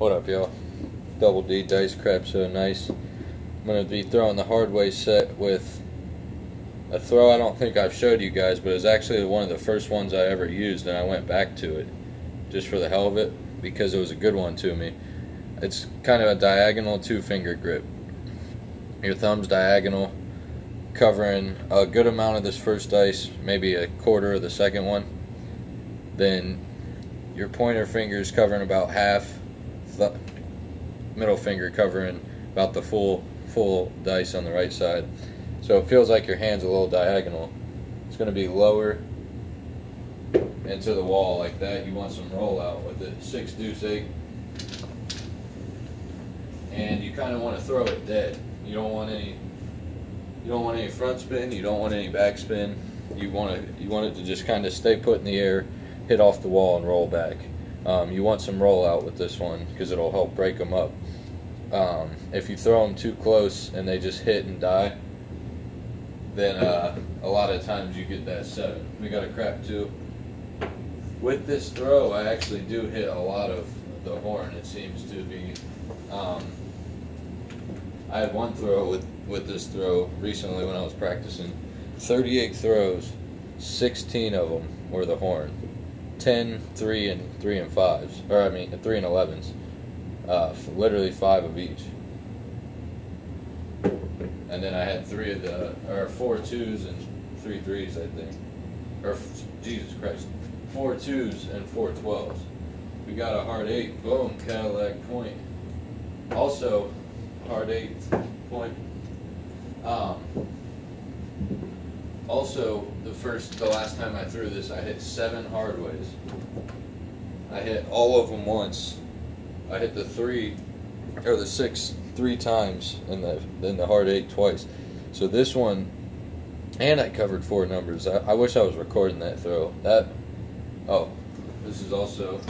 What up, y'all? Double D dice crap, so nice. I'm going to be throwing the hardway set with a throw I don't think I've showed you guys, but it's actually one of the first ones I ever used, and I went back to it just for the hell of it because it was a good one to me. It's kind of a diagonal 2-finger grip. Your thumb's diagonal, covering a good amount of this first dice, maybe a quarter of the second one. Then your pointer finger is covering about half, the middle finger covering about the full dice on the right side. So it feels like your hand's a little diagonal. It's going to be lower into the wall like that. You want some rollout with it. 6 deuce 8, and you kind of want to throw it dead. You don't want any front spin. You don't want any back spin. You want it to just kind of stay put in the air, hit off the wall, and roll back. You want some rollout with this one because it'll help break them up. If you throw them too close and they just hit and die, then a lot of times you get that 7. We got a crap 2. With this throw, I actually do hit a lot of the horn. It seems to be. I had one throw with this throw recently when I was practicing. 38 throws, 16 of them were the horn. 10, 3 and 5s, or I mean 3 and 11s. Literally 5 of each. And then I had 4 2s and 3 3s, I think. Or Jesus Christ, 4 2s and 4 12s. We got a hard 8. Boom, Cadillac point. Also, hard 8 point. Also, the last time I threw this, I hit 7 hardways. I hit all of them once. I hit the 6 3 times, and the hard 8 twice. So this one, and I covered 4 numbers. I wish I was recording that throw. This is also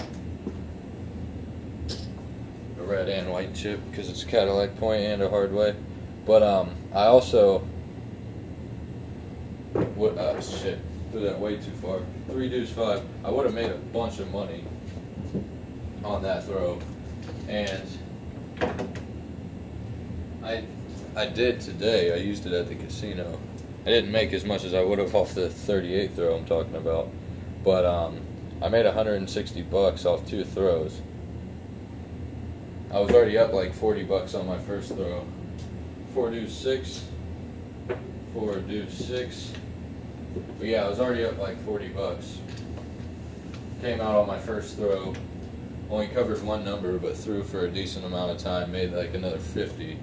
a red and white chip because it's a Cadillac point and a hardway. But I also threw that way too far. 3 deuce 5. I would have made a bunch of money on that throw, and I did today. I used it at the casino. I didn't make as much as I would have off the 38 throw I'm talking about, but I made $160 off 2 throws. I was already up like $40 on my first throw. 4 deuce 6, 4 deuce 6. But yeah, I was already up like $40. Came out on my first throw. Only covered 1 number, but threw for a decent amount of time. Made like another 50.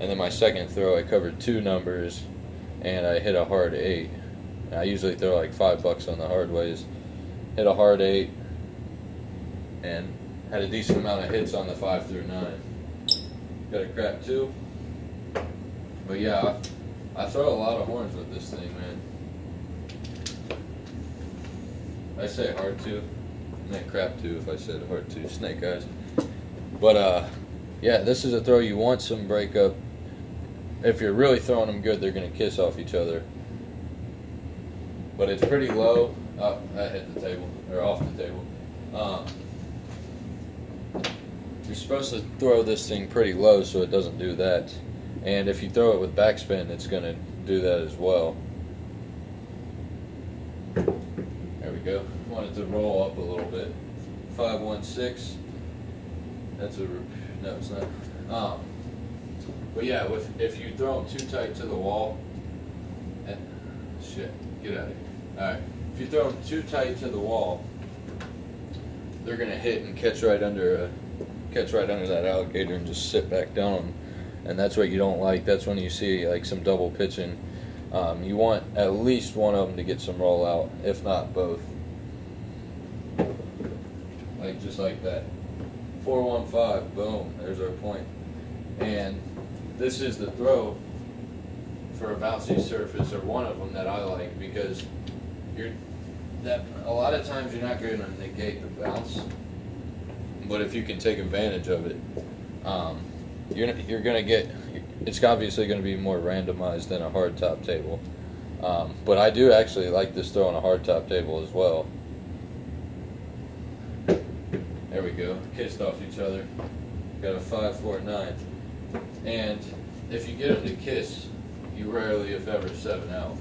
And then my second throw, I covered 2 numbers, and I hit a hard 8. I usually throw like $5 on the hardways. Hit a hard 8, and had a decent amount of hits on the 5 through 9. Got a crap 2. But yeah, I throw a lot of horns with this thing, man. I say hard 2. I meant crap 2 if I said hard 2. Snake eyes. But yeah, this is a throw you want some breakup. If you're really throwing them good, they're going to kiss off each other. But it's pretty low. Oh, I hit the table, or off the table. You're supposed to throw this thing pretty low so it doesn't do that. And if you throw it with backspin, it's going to do that as well. There we go. Want it to roll up a little bit. 5 1 6. That's a no, it's not. But yeah, if you throw them too tight to the wall, get out of here. All right, if you throw them too tight to the wall, they're gonna hit and catch right under that alligator and just sit back down. And that's what you don't like. That's when you see like some double pitching. You want at least one of them to get some rollout, if not both. Like just like that. 415, boom, there's our point. And this is the throw for a bouncy surface, or one of them that I like, because a lot of times you're not going to negate the bounce, but if you can take advantage of it, you're going to get, it's obviously going to be more randomized than a hard top table. But I do actually like this throw on a hard top table as well. There we go. go, kissed off each other. Got a 5-4-9. And if you get them to kiss, you rarely, if ever, 7 out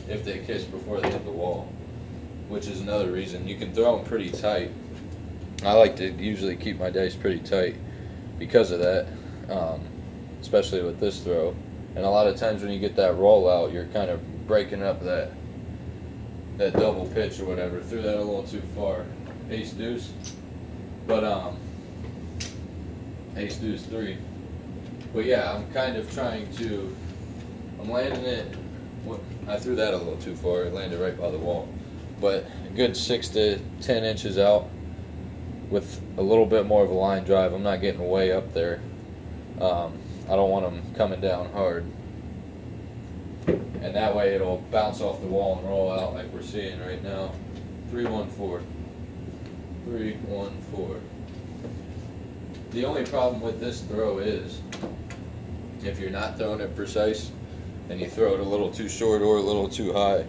if they kiss before they hit the wall, which is another reason. You can throw them pretty tight. I like to usually keep my dice pretty tight because of that, especially with this throw. And a lot of times when you get that roll out, you're kind of breaking up that double pitch or whatever. Threw that a little too far. Ace deuce, but ace deuce 3. But yeah, I'm kind of trying to. I'm landing it. I threw that a little too far. It landed right by the wall, but a good 6 to 10 inches out with a little bit more of a line drive. I'm not getting way up there. I don't want them coming down hard, and that way it'll bounce off the wall and roll out like we're seeing right now. 3-1-4. 3-1-4. The only problem with this throw is if you're not throwing it precise and you throw it a little too short or a little too high,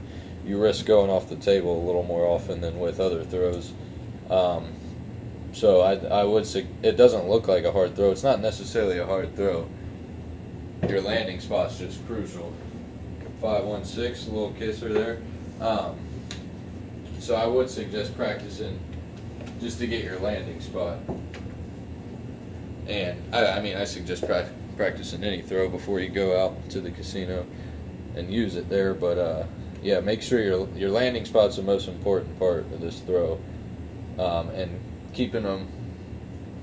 you risk going off the table a little more often than with other throws. So I would say it doesn't look like a hard throw. It's not necessarily a hard throw. Your landing spot's just crucial. 5-1-6, a little kisser there. So I would suggest practicing just to get your landing spot. And I suggest practicing any throw before you go out to the casino and use it there. But yeah, make sure your landing spot's the most important part of this throw, and keeping them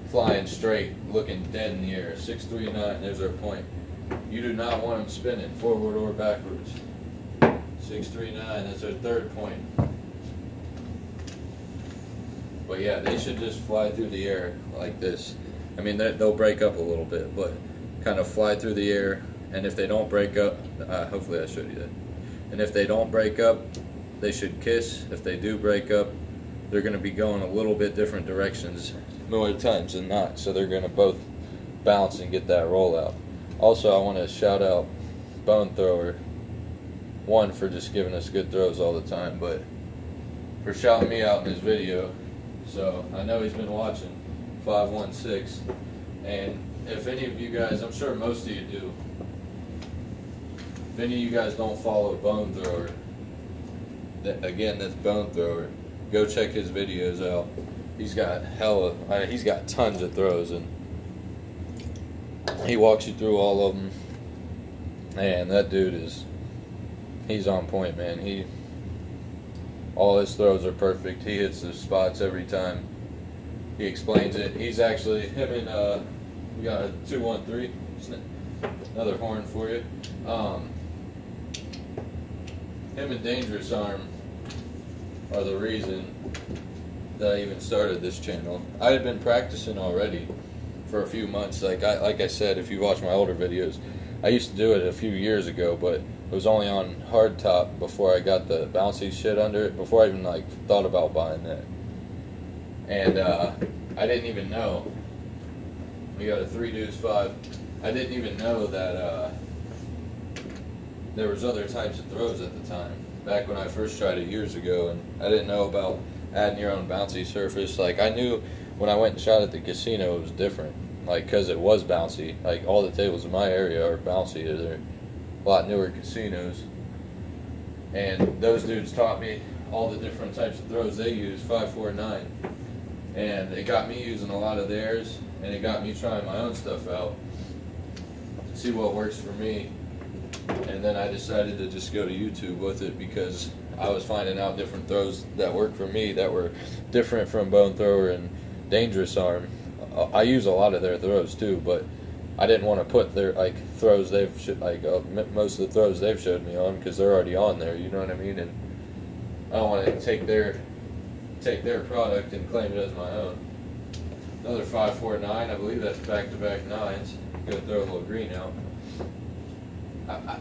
flying straight, looking dead in the air. 6-3-9. There's our point. You do not want them spinning forward or backwards. 6-3-9. That's our third point. But yeah, they should just fly through the air like this. I mean, they'll break up a little bit, but kind of fly through the air. And if they don't break up, hopefully I showed you that. And if they don't break up, they should kiss. If they do break up, they're going to be going a little bit different directions more times than not. So they're going to both bounce and get that roll out. Also, I want to shout out Bone Thrower, one for just giving us good throws all the time, but for shouting me out in his video. So I know he's been watching 5-1-6, and if any of you guys, I'm sure most of you do, if any of you guys don't follow Bone Thrower, again, that's Bone Thrower, go check his videos out. He's got he's got tons of throws, and he walks you through all of them. And that dude he's on point, man. All his throws are perfect. He hits the spots every time. He explains it. He's actually, him and, we got a 2-1-3. Another horn for you. Him and Dangerous Arm are the reason that I even started this channel. I had been practicing already for a few months. Like I said, if you watch my older videos, I used to do it a few years ago, but it was only on hardtop before I got the bouncy shit under it, before I even thought about buying that. And I didn't even know. We got a 3-deuce-5. I didn't even know that there was other types of throws at the time, back when I first tried it years ago, and I didn't know about adding your own bouncy surface. I knew when I went and shot at the casino it was different, because it was bouncy. All the tables in my area are bouncy. They're a lot newer casinos, and those dudes taught me all the different types of throws they use, 5-4-9, and it got me using a lot of theirs, and it got me trying my own stuff out, see what works for me. And then I decided to just go to YouTube with it, because I was finding out different throws that worked for me that were different from Bone Thrower and Dangerous Arm. I use a lot of their throws too, but I didn't want to put their throws they've most of the throws they've showed me on, because they're already on there. You know what I mean? And I don't want to take their product and claim it as my own. Another 5-4-9. I believe that's back-to-back nines. Go throw a little green out.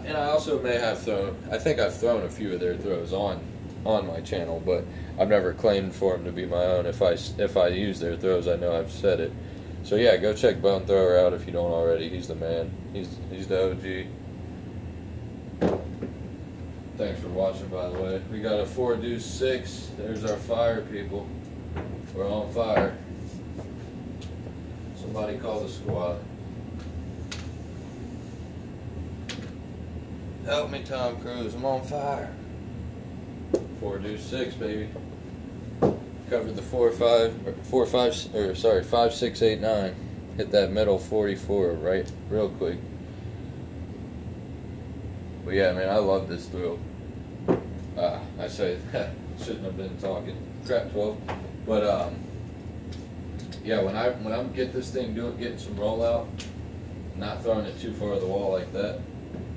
And I also may have thrown. I think I've thrown a few of their throws on my channel, but I've never claimed for them to be my own. If I use their throws, I know I've said it. So yeah, go check Bone Thrower out if you don't already. He's the man. He's the OG. Thanks for watching, by the way. We got a 4-deuce-6. There's our fire, people. We're on fire. Somebody call the squad. Help me, Tom Cruise. I'm on fire. 4 deuce 6, baby. Covered the 5 6 8 9. Hit that middle 44 right real quick. But yeah, man, I love this throw. I say that shouldn't have been talking crap 12, but yeah, when I'm get this thing getting some rollout, not throwing it too far to the wall like that,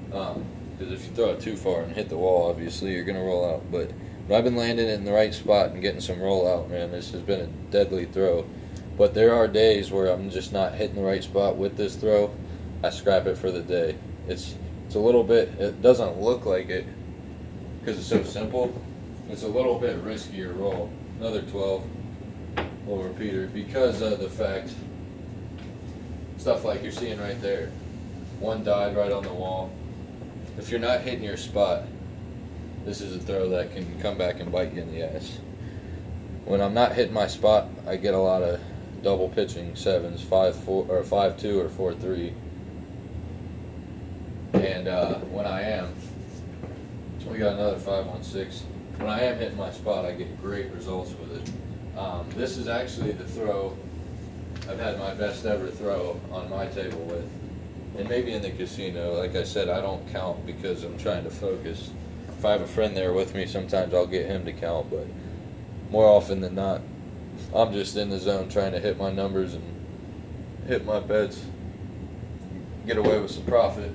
because if you throw it too far and hit the wall, obviously you're gonna roll out. But I've been landing in the right spot and getting some rollout, man. This has been a deadly throw. But there are days where I'm just not hitting the right spot with this throw. I scrap it for the day. It's a little bit. It doesn't look like it because it's so simple. It's a little bit riskier roll. Another 12. Little repeater because of the fact stuff like you're seeing right there. One died right on the wall. If you're not hitting your spot, this is a throw that can come back and bite you in the ass. When I'm not hitting my spot, I get a lot of double pitching 7s, 5-4 or 5-2 or 4-3. And when I am, we got another 5-1-6. When I am hitting my spot, I get great results with it. This is actually the throw I've had my best ever throw on my table with. And maybe in the casino, like I said, I don't count because I'm trying to focus. If I have a friend there with me, sometimes I'll get him to count, but more often than not, I'm just in the zone trying to hit my numbers and hit my bets, get away with some profit.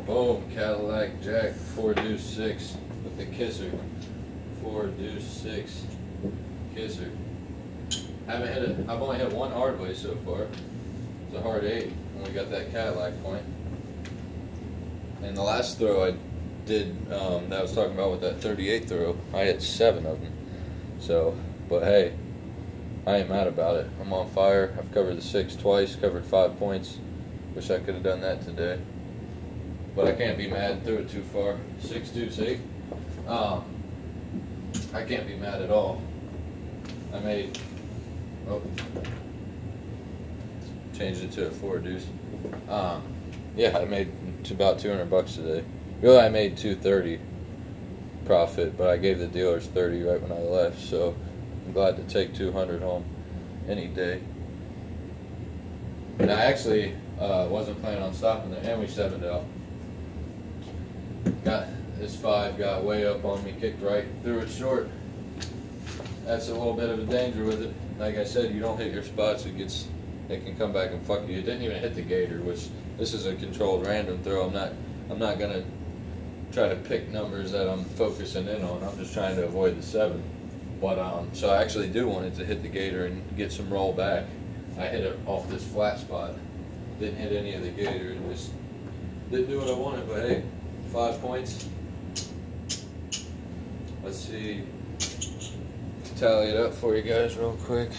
Boom, Cadillac Jack, 4 deuce 6 with the kisser. 4 deuce 6 kisser. I've only hit one hardway so far. It's a hard 8 when we got that Cadillac point. And the last throw I did that I was talking about with that 38 throw, I hit 7 of them. So, but hey, I ain't mad about it. I'm on fire. I've covered the 6 twice, covered 5 points. Wish I could have done that today. But I can't be mad, threw it too far. 6 deuce 8. I can't be mad at all. I made, changed it to a 4 deuce. Yeah, I made about 200 bucks today. Really, I made 230 profit, but I gave the dealers 30 right when I left, so I'm glad to take 200 home any day. And I actually wasn't planning on stopping there, and we 7'd out. Got this 5 got way up on me, kicked right, threw it short. That's a little bit of a danger with it. Like I said, you don't hit your spots, it can come back and fuck you. It didn't even hit the gator, which this is a controlled random throw. I'm not gonna try to pick numbers that I'm focusing in on. I'm just trying to avoid the 7. But so I actually do want it to hit the gator and get some roll back. I hit it off this flat spot. Didn't hit any of the gator and just didn't do what I wanted, but hey, 5 points. Let's see. Tally it up for you guys real quick.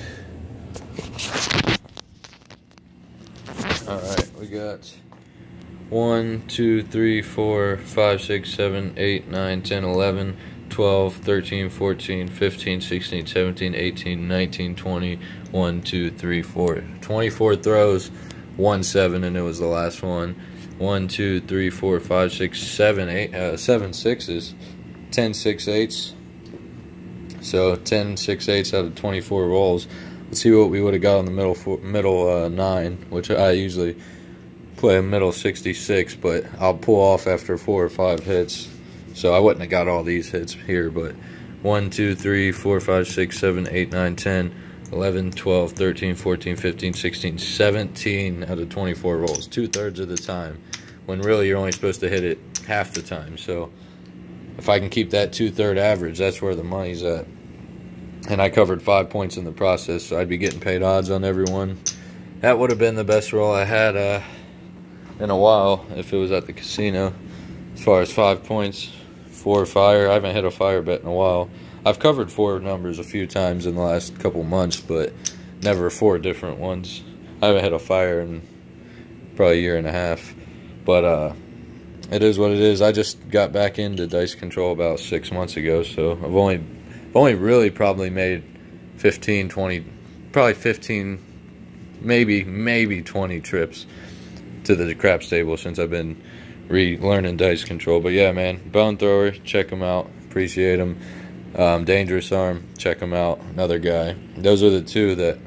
Alright, we got 1, 2, 3, 4, 5, 6, 7, 8, 9, 10, 11, 12, 13, 14, 15, 16, 17, 18, 19, 20, 1, 2, 3, 4. 24 throws, 1 7, and it was the last one. 1, 2, 3, 4, 5, 6, 7, 8, 7 6s, 10 6 8s. So 10 6 8s out of 24 rolls. Let's see what we would have got on the middle 9, which I usually play a middle 66, but I'll pull off after 4 or 5 hits. So I wouldn't have got all these hits here, but 1, 2, 3, 4, 5, 6, 7, 8, 9, 10, 11, 12, 13, 14, 15, 16, 17 out of 24 rolls, 2/3 of the time, when really you're only supposed to hit it half the time. So if I can keep that 2/3 average, that's where the money's at. And I covered 5 points in the process, so I'd be getting paid odds on every one. That would have been the best roll I had in a while if it was at the casino. As far as 5 points, 4 fire. I haven't hit a fire bet in a while. I've covered 4 numbers a few times in the last couple months, but never 4 different ones. I haven't hit a fire in probably a year and a half. But it is what it is. I just got back into dice control about 6 months ago, so I've only really probably made 15, 20, probably 15 maybe 20 trips to the crap stable since I've been relearning dice control. But yeah, man, Bone Thrower, check him out. Appreciate him. Dangerous Arm, check him out. Another guy. Those are the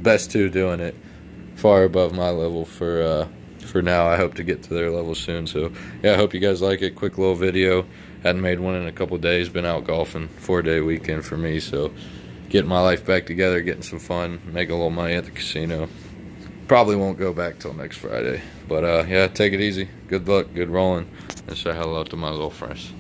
best two doing it. Far above my level for now. I hope to get to their level soon. So yeah, I hope you guys like it. Quick little video. Hadn't made one in a couple days. Been out golfing. 4-day weekend for me. So getting my life back together, getting some fun, making a little money at the casino. Probably won't go back till next Friday. But yeah, take it easy. Good luck, good rolling, and say hello to my little friends.